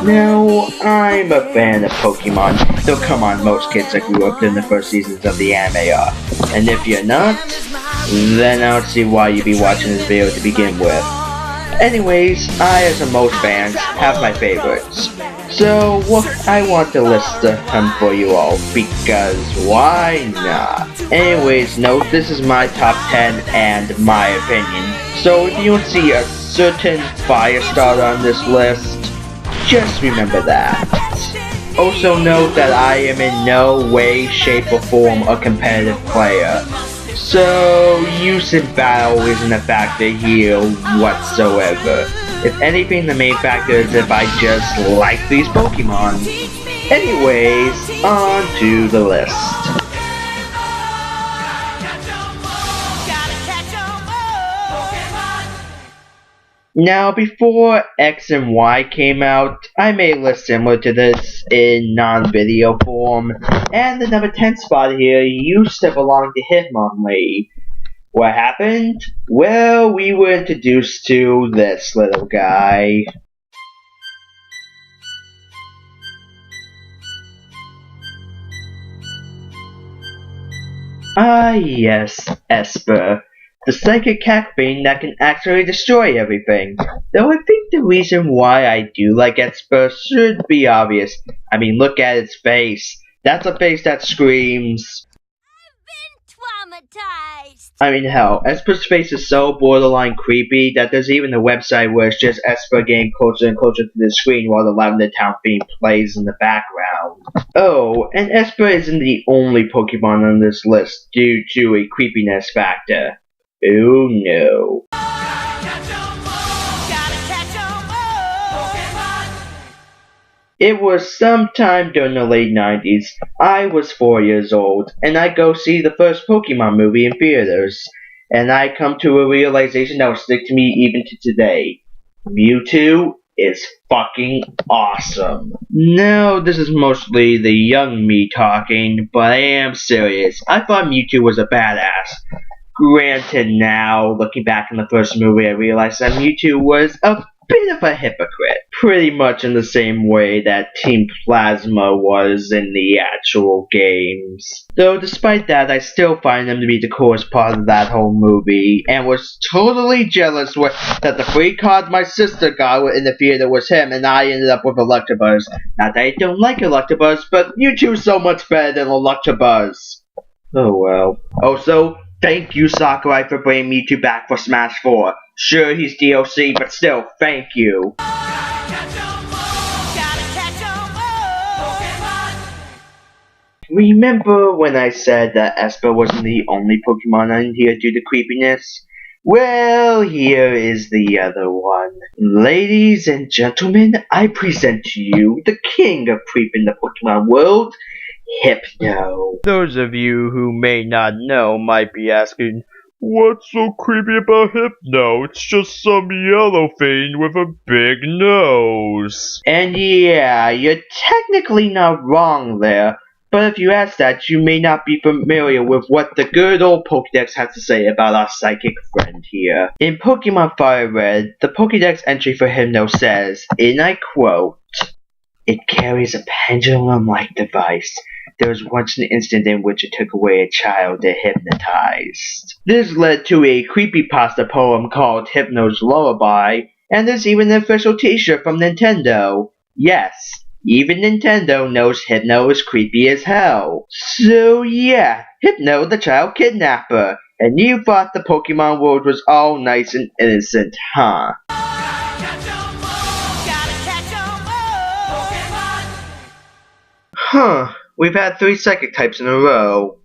Now, I'm a fan of Pokemon, though come on, most kids that grew up in the first seasons of the anime are. And if you're not, then I don't see why you'd be watching this video to begin with. Anyways, I, as most fans, have my favorites. So, I want to list them for you all, because why not? Anyways, note this is my top 10 and my opinion. So if you don't see a certain fire starter on this list, just remember that. Also note that I am in no way, shape, or form a competitive player. So, use in battle isn't a factor here whatsoever. If anything, the main factor is if I just like these Pokemon. Anyways, on to the list. Now, before X and Y came out, I made a list similar to this in non-video form, and the number 10 spot here used to belong to Hitmonlee. What happened? Well, we were introduced to this little guy. Ah yes, Esper. The psychic cat thing that can actually destroy everything. Though I think the reason why I do like Esper should be obvious. I mean, look at its face. That's a face that screams. I've been traumatized. I mean, hell, Esper's face is so borderline creepy that there's even a website where it's just Esper getting closer and closer to the screen while the Lavender Town theme plays in the background. Oh, and Esper isn't the only Pokemon on this list due to a creepiness factor. Oh no. It was sometime during the late 90s. I was 4 years old, and I go see the first Pokemon movie in theaters. And I come to a realization that will stick to me even to today. Mewtwo is fucking awesome. Now, this is mostly the young me talking, but I am serious. I thought Mewtwo was a badass. Granted now, looking back in the first movie, I realized that Mewtwo was a bit of a hypocrite. Pretty much in the same way that Team Plasma was in the actual games. Though despite that, I still find him to be the coolest part of that whole movie, and was totally jealous that the free card my sister got in the theater was him, and I ended up with Electabuzz. Not that I don't like Electabuzz, but Mewtwo's so much better than Electabuzz. Oh well. Also, thank you, Sakurai, for bringing Mewtwo back for Smash 4. Sure, he's DLC, but still, thank you. Remember when I said that Esper wasn't the only Pokemon on here due to creepiness? Well, here is the other one. Ladies and gentlemen, I present to you the king of creep in the Pokemon world, Hypno. Those of you who may not know might be asking, what's so creepy about Hypno? It's just some yellow thing with a big nose. And yeah, you're technically not wrong there. But if you ask that, you may not be familiar with what the good old Pokédex has to say about our psychic friend here. In Pokemon Fire Red, the Pokédex entry for Hypno says, and I quote, "It carries a pendulum-like device. There was once an instant in which it took away a child it hypnotized." This led to a creepypasta poem called Hypno's Lullaby, and there's even an official t-shirt from Nintendo. Yes, even Nintendo knows Hypno is creepy as hell. So yeah, Hypno the child kidnapper. And you thought the Pokemon world was all nice and innocent, huh? Huh, we've had 3 psychic types in a row.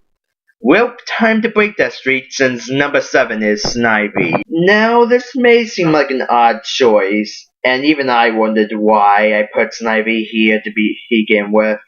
Well, time to break that streak since number 7 is Snivy. Now, this may seem like an odd choice, and even I wondered why I put Snivy here to begin with.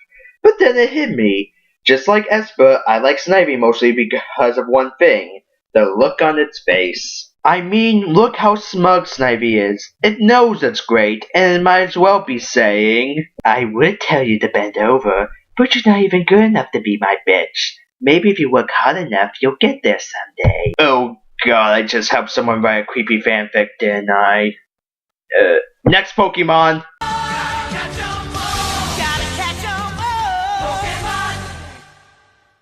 But then it hit me. Just like Esper, I like Snivy mostly because of one thing, the look on its face. I mean, look how smug Snivy is. It knows it's great, and it might as well be saying, I would tell you to bend over, but you're not even good enough to be my bitch. Maybe if you work hard enough, you'll get there someday. Oh god, I just helped someone write a creepy fanfic, didn't I? Next Pokemon!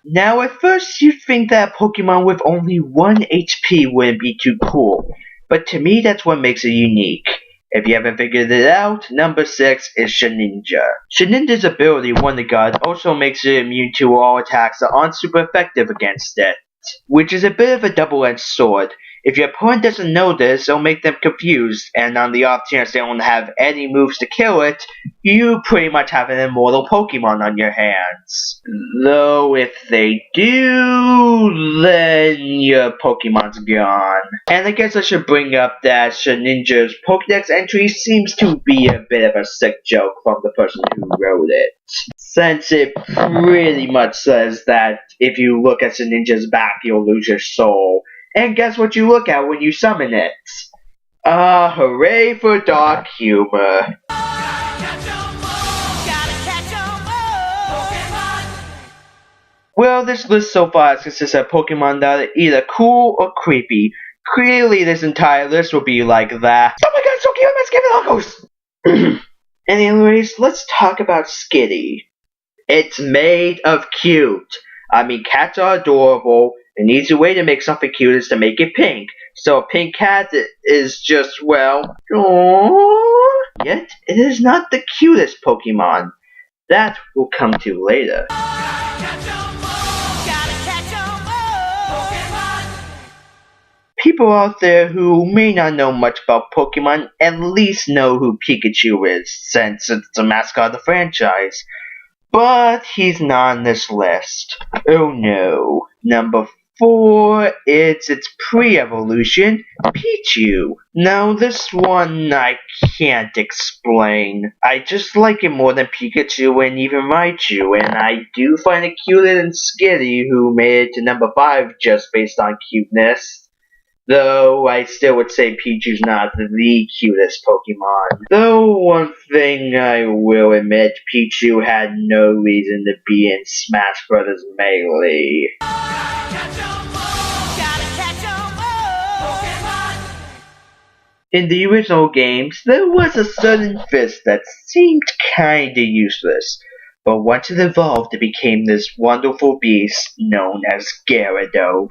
Now at first you'd think that a Pokemon with only 1 HP wouldn't be too cool, but to me that's what makes it unique. If you haven't figured it out, number 6 is Shedinja. Shedinja's ability, Wonder Guard, also makes it immune to all attacks that aren't super effective against it, which is a bit of a double-edged sword. If your opponent doesn't know this, it'll make them confused, and on the off chance they don't have any moves to kill it, you pretty much have an immortal Pokemon on your hands. Though if they do, then your Pokemon's gone. And I guess I should bring up that Shedinja's Pokedex entry seems to be a bit of a sick joke from the person who wrote it, since it pretty much says that if you look at Shedinja's back, you'll lose your soul. And guess what you look at when you summon it? Hooray for dark humor. Well, this list so far consists of Pokemon that are either cool or creepy. Clearly, this entire list will be like that. Oh my god, so cute, let's give it logos! Anyways, let's talk about Skitty. It's made of cute. I mean, cats are adorable. An easy way to make something cute is to make it pink. So a pink cat is just, well, aww. Yet, it is not the cutest Pokemon. That we'll come to later. People out there who may not know much about Pokemon at least know who Pikachu is, since it's the mascot of the franchise. But he's not on this list. Oh no. Number 4, it's its pre-evolution, Pichu. Now this one I can't explain. I just like it more than Pikachu and even Raichu, and I do find it cuter than Skitty, who made it to number 5 just based on cuteness. Though I still would say Pichu's not the cutest Pokemon. Though one thing I will admit, Pichu had no reason to be in Smash Bros. Melee. In the original games, there was a certain fist that seemed kinda useless, but once it evolved it became this wonderful beast known as Gyarados.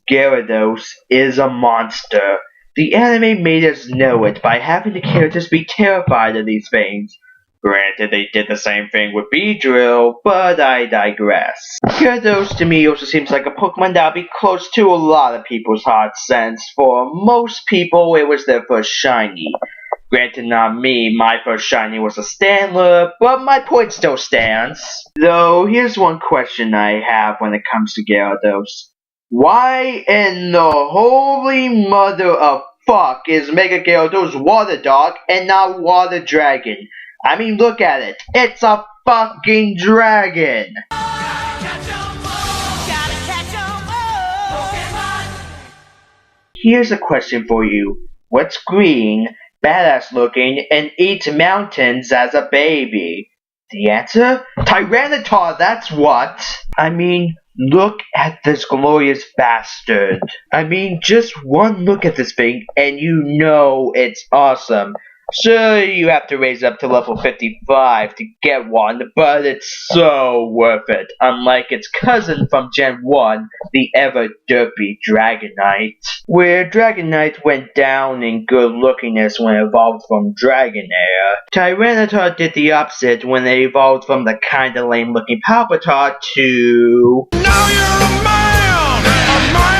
Gyarados is a monster. The anime made us know it by having the characters be terrified of these things. Granted, they did the same thing with Beedrill, but I digress. Gyarados to me also seems like a Pokemon that would be close to a lot of people's hearts, since for most people it was their first shiny. Granted, not me, my first shiny was a Standler, but my point still stands. Though, here's one question I have when it comes to Gyarados. Why in the holy mother of fuck is Mega Gyarados Water Dog and not Water Dragon? I mean, look at it. It's a fucking dragon! Here's a question for you. What's green, badass looking, and eats mountains as a baby? The answer? Tyranitar, that's what! I mean, look at this glorious bastard. I mean, just one look at this thing and you know it's awesome. Sure, you have to raise up to level 55 to get one, but it's so worth it. Unlike its cousin from Gen 1, the ever-derpy Dragonite. Where Dragonite went down in good-lookingness when it evolved from Dragonair, Tyranitar did the opposite when it evolved from the kinda lame-looking Palpatine to... Now you're a man! A man!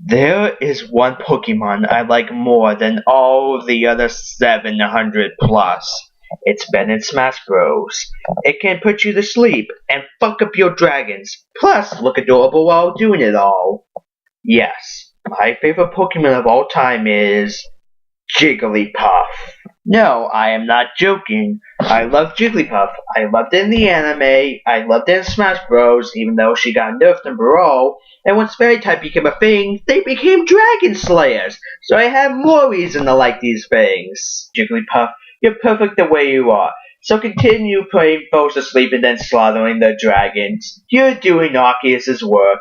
There is one Pokemon I like more than all the other 700 plus. It's been in Smash Bros. It can put you to sleep and fuck up your dragons, plus look adorable while doing it all. Yes, my favorite Pokemon of all time is Jigglypuff. No, I am not joking. I love Jigglypuff. I loved it in the anime. I loved it in Smash Bros. Even though she got nerfed in Brawl. And once Fairy type became a thing, they became Dragon Slayers. So I have more reason to like these things. Jigglypuff, you're perfect the way you are. So continue putting folks to sleep and then slaughtering the dragons. You're doing Arceus's work.